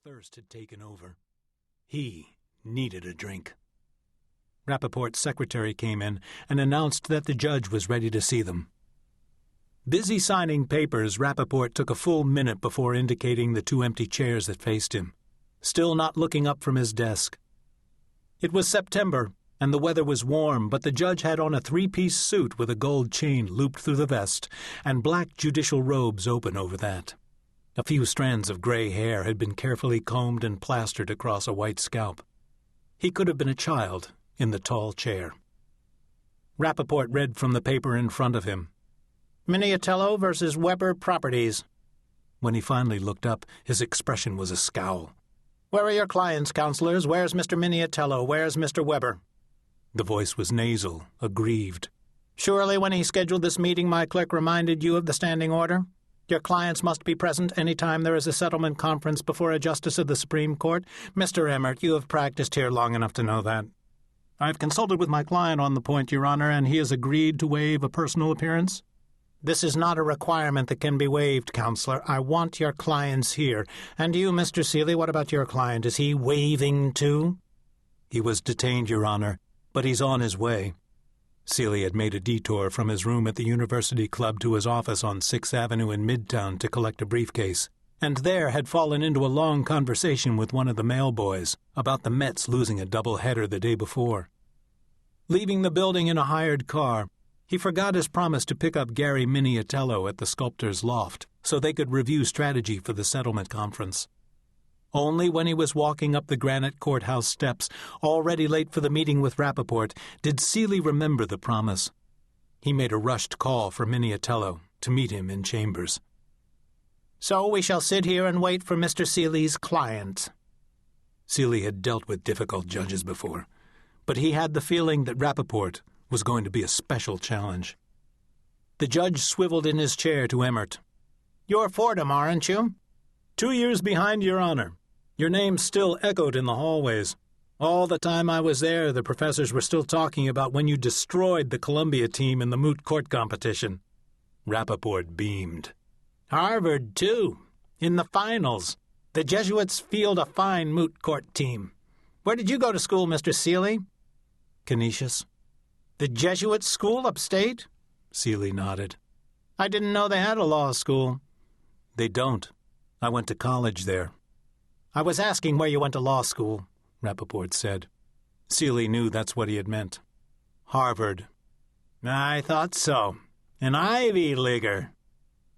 thirst had taken over. He needed a drink. Rappaport's secretary came in and announced that the judge was ready to see them. Busy signing papers, Rappaport took a full minute before indicating the two empty chairs that faced him, still not looking up from his desk. It was September, and the weather was warm, but the judge had on a three-piece suit with a gold chain looped through the vest and black judicial robes open over that. A few strands of gray hair had been carefully combed and plastered across a white scalp. He could have been a child in the tall chair. Rappaport read from the paper in front of him. Miniatello versus Weber Properties. When he finally looked up, his expression was a scowl. Where are your clients, counselors? Where's Mr. Miniatello? Where's Mr. Weber? The voice was nasal, aggrieved. Surely when he scheduled this meeting, my clerk reminded you of the standing order? Your clients must be present any time there is a settlement conference before a justice of the Supreme Court. Mr. Emmert, you have practiced here long enough to know that. I've consulted with my client on the point, Your Honor, and he has agreed to waive a personal appearance. This is not a requirement that can be waived, Counselor. I want your clients here. And you, Mr. Seeley, what about your client? Is he waiving, too? He was detained, Your Honor, but he's on his way. Seeley had made a detour from his room at the University Club to his office on 6th Avenue in Midtown to collect a briefcase, and there had fallen into a long conversation with one of the mail boys about the Mets losing a doubleheader the day before. Leaving the building in a hired car, he forgot his promise to pick up Gary Miniatello at the sculptor's loft so they could review strategy for the settlement conference. Only when he was walking up the granite courthouse steps, already late for the meeting with Rappaport, did Seeley remember the promise. He made a rushed call for Miniatello to meet him in chambers. So we shall sit here and wait for Mr. Seeley's client. Seeley had dealt with difficult judges before, but he had the feeling that Rappaport was going to be a special challenge. The judge swiveled in his chair to Emmert. You're Fordham, aren't you? 2 years behind, Your Honor. Your name still echoed in the hallways. All the time I was there, the professors were still talking about when you destroyed the Columbia team in the moot court competition. Rappaport beamed. Harvard, too. In the finals. The Jesuits field a fine moot court team. Where did you go to school, Mr. Seeley? Canisius. The Jesuit school upstate? Seeley nodded. I didn't know they had a law school. They don't. I went to college there. I was asking where you went to law school, Rappaport said. Seeley knew that's what he had meant. Harvard. I thought so. An Ivy Leaguer.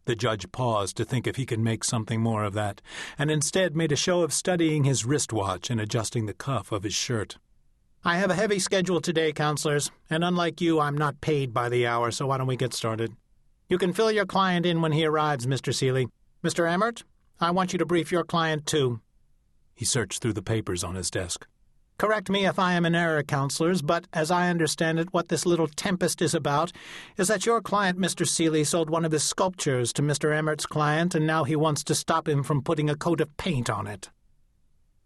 The judge paused to think if he could make something more of that, and instead made a show of studying his wristwatch and adjusting the cuff of his shirt. I have a heavy schedule today, counselors, and unlike you, I'm not paid by the hour, so why don't we get started? You can fill your client in when he arrives, Mr. Seeley. Mr. Emmert, I want you to brief your client, too. He searched through the papers on his desk. Correct me if I am in error, counselors, but as I understand it, what this little tempest is about is that your client, Mr. Seeley, sold one of his sculptures to Mr. Emmert's client, and now he wants to stop him from putting a coat of paint on it.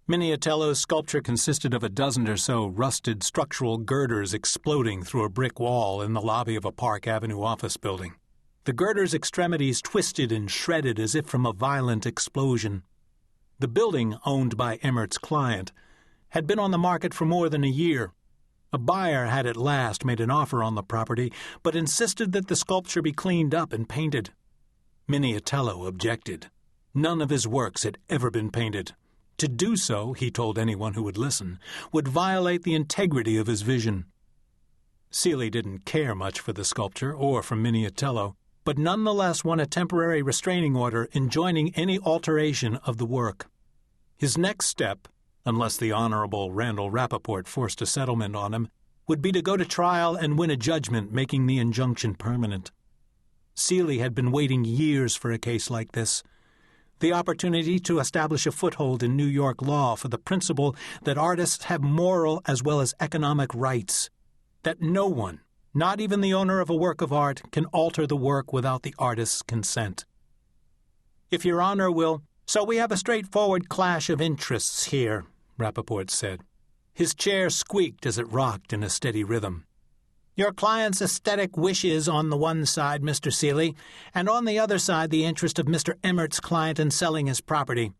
Miniatello's sculpture consisted of a dozen or so rusted structural girders exploding through a brick wall in the lobby of a Park Avenue office building. The girders' extremities twisted and shredded as if from a violent explosion. The building, owned by Emmert's client, had been on the market for more than a year. A buyer had at last made an offer on the property, but insisted that the sculpture be cleaned up and painted. Miniatello objected. None of his works had ever been painted. To do so, he told anyone who would listen, would violate the integrity of his vision. Seeley didn't care much for the sculpture or for Miniatello, but nonetheless won a temporary restraining order enjoining any alteration of the work. His next step, unless the Honorable Randall Rappaport forced a settlement on him, would be to go to trial and win a judgment making the injunction permanent. Seeley had been waiting years for a case like this. The opportunity to establish a foothold in New York law for the principle that artists have moral as well as economic rights, that no one, not even the owner of a work of art, can alter the work without the artist's consent. If Your Honor will, so we have a straightforward clash of interests here, Rappaport said. His chair squeaked as it rocked in a steady rhythm. Your client's aesthetic wishes on the one side, Mr. Seeley, and on the other side the interest of Mr. Emmert's client in selling his property.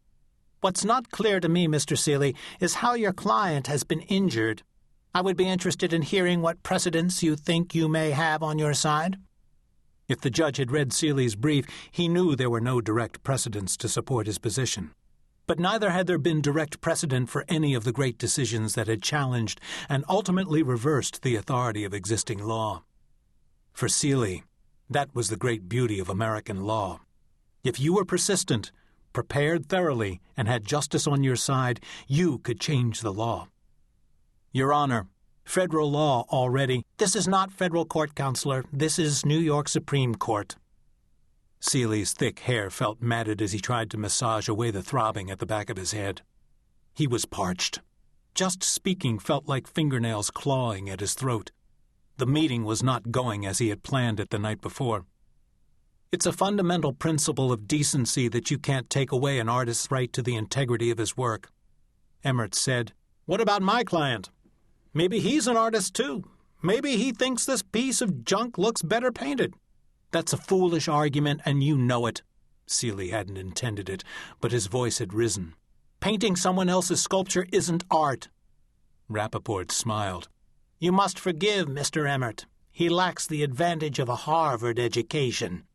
What's not clear to me, Mr. Seeley, is how your client has been injured. I would be interested in hearing what precedents you think you may have on your side." If the judge had read Seeley's brief, he knew there were no direct precedents to support his position. But neither had there been direct precedent for any of the great decisions that had challenged and ultimately reversed the authority of existing law. For Seeley, that was the great beauty of American law. If you were persistent, prepared thoroughly, and had justice on your side, you could change the law. "Your Honor, federal law already—" "This is not federal court, Counselor. This is New York Supreme Court." Seeley's thick hair felt matted as he tried to massage away the throbbing at the back of his head. He was parched. Just speaking felt like fingernails clawing at his throat. The meeting was not going as he had planned it the night before. It's a fundamental principle of decency that you can't take away an artist's right to the integrity of his work. Emmert said, "What about my client? Maybe he's an artist too. Maybe he thinks this piece of junk looks better painted." "That's a foolish argument, and you know it." Seeley hadn't intended it, but his voice had risen. "Painting someone else's sculpture isn't art." Rappaport smiled. "You must forgive Mr. Emmert. He lacks the advantage of a Harvard education."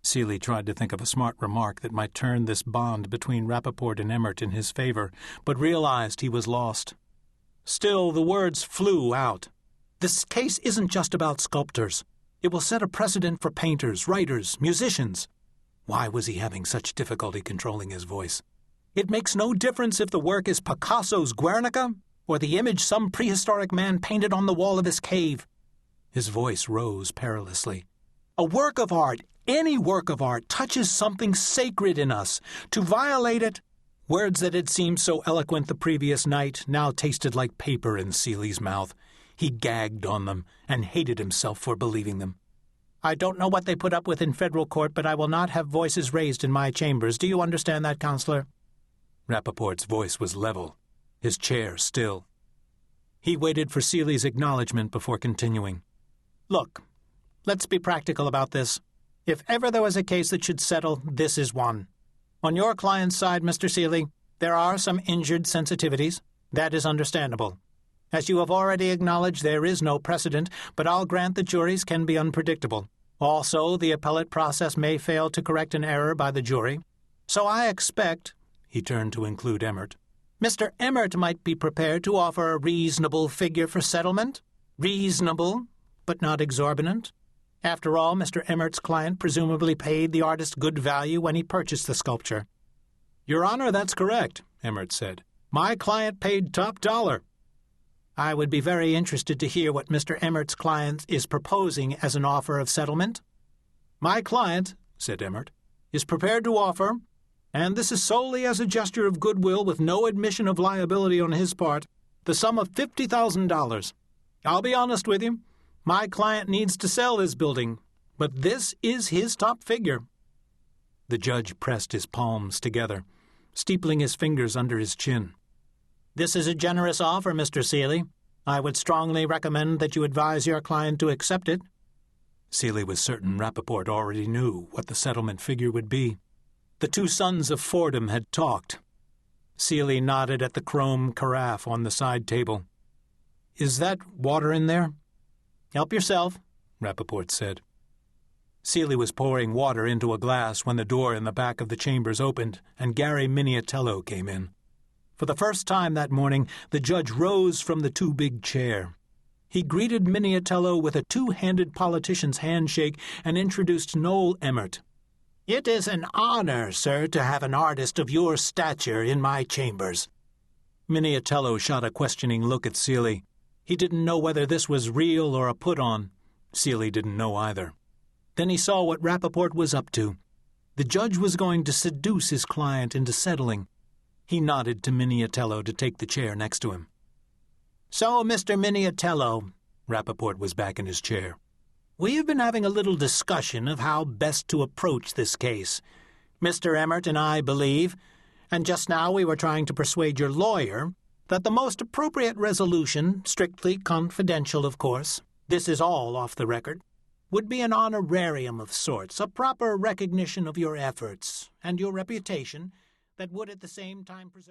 Seeley tried to think of a smart remark that might turn this bond between Rappaport and Emmert in his favor, but realized he was lost. Still, the words flew out. "This case isn't just about sculptors. It will set a precedent for painters, writers, musicians." Why was he having such difficulty controlling his voice? "It makes no difference if the work is Picasso's Guernica or the image some prehistoric man painted on the wall of his cave." His voice rose perilously. "A work of art, any work of art, touches something sacred in us. To violate it—" Words that had seemed so eloquent the previous night now tasted like paper in Seeley's mouth. He gagged on them and hated himself for believing them. "I don't know what they put up with in federal court, but I will not have voices raised in my chambers. Do you understand that, Counselor?" Rappaport's voice was level, his chair still. He waited for Seeley's acknowledgement before continuing. "Look, let's be practical about this. If ever there was a case that should settle, this is one. On your client's side, Mr. Seeley, there are some injured sensitivities. That is understandable. As you have already acknowledged, there is no precedent, but I'll grant that juries can be unpredictable. Also, the appellate process may fail to correct an error by the jury. So I expect," he turned to include Emmert, "Mr. Emmert might be prepared to offer a reasonable figure for settlement. Reasonable, but not exorbitant. After all, Mr. Emmert's client presumably paid the artist good value when he purchased the sculpture." "Your Honor, that's correct," Emmert said. "My client paid top dollar." "I would be very interested to hear what Mr. Emmert's client is proposing as an offer of settlement." "My client," said Emmert, "is prepared to offer, and this is solely as a gesture of goodwill with no admission of liability on his part, the sum of $50,000. I'll be honest with you. My client needs to sell this building, but this is his top figure." The judge pressed his palms together, steepling his fingers under his chin. "This is a generous offer, Mr. Seeley. I would strongly recommend that you advise your client to accept it." Seeley was certain Rappaport already knew what the settlement figure would be. The two sons of Fordham had talked. Seeley nodded at the chrome carafe on the side table. "Is that water in there?" "Help yourself," Rappaport said. Seeley was pouring water into a glass when the door in the back of the chambers opened and Gary Miniatello came in. For the first time that morning, the judge rose from the too-big chair. He greeted Miniatello with a two-handed politician's handshake and introduced Noel Emmert. "It is an honor, sir, to have an artist of your stature in my chambers." Miniatello shot a questioning look at Seeley. He didn't know whether this was real or a put-on. Seeley didn't know either. Then he saw what Rappaport was up to. The judge was going to seduce his client into settling. He nodded to Miniatello to take the chair next to him. "So, Mr. Miniatello," Rappaport was back in his chair, "we have been having a little discussion of how best to approach this case. Mr. Emmert and I believe, and just now we were trying to persuade your lawyer, that the most appropriate resolution, strictly confidential, of course, this is all off the record, would be an honorarium of sorts, a proper recognition of your efforts and your reputation, that would at the same time preserve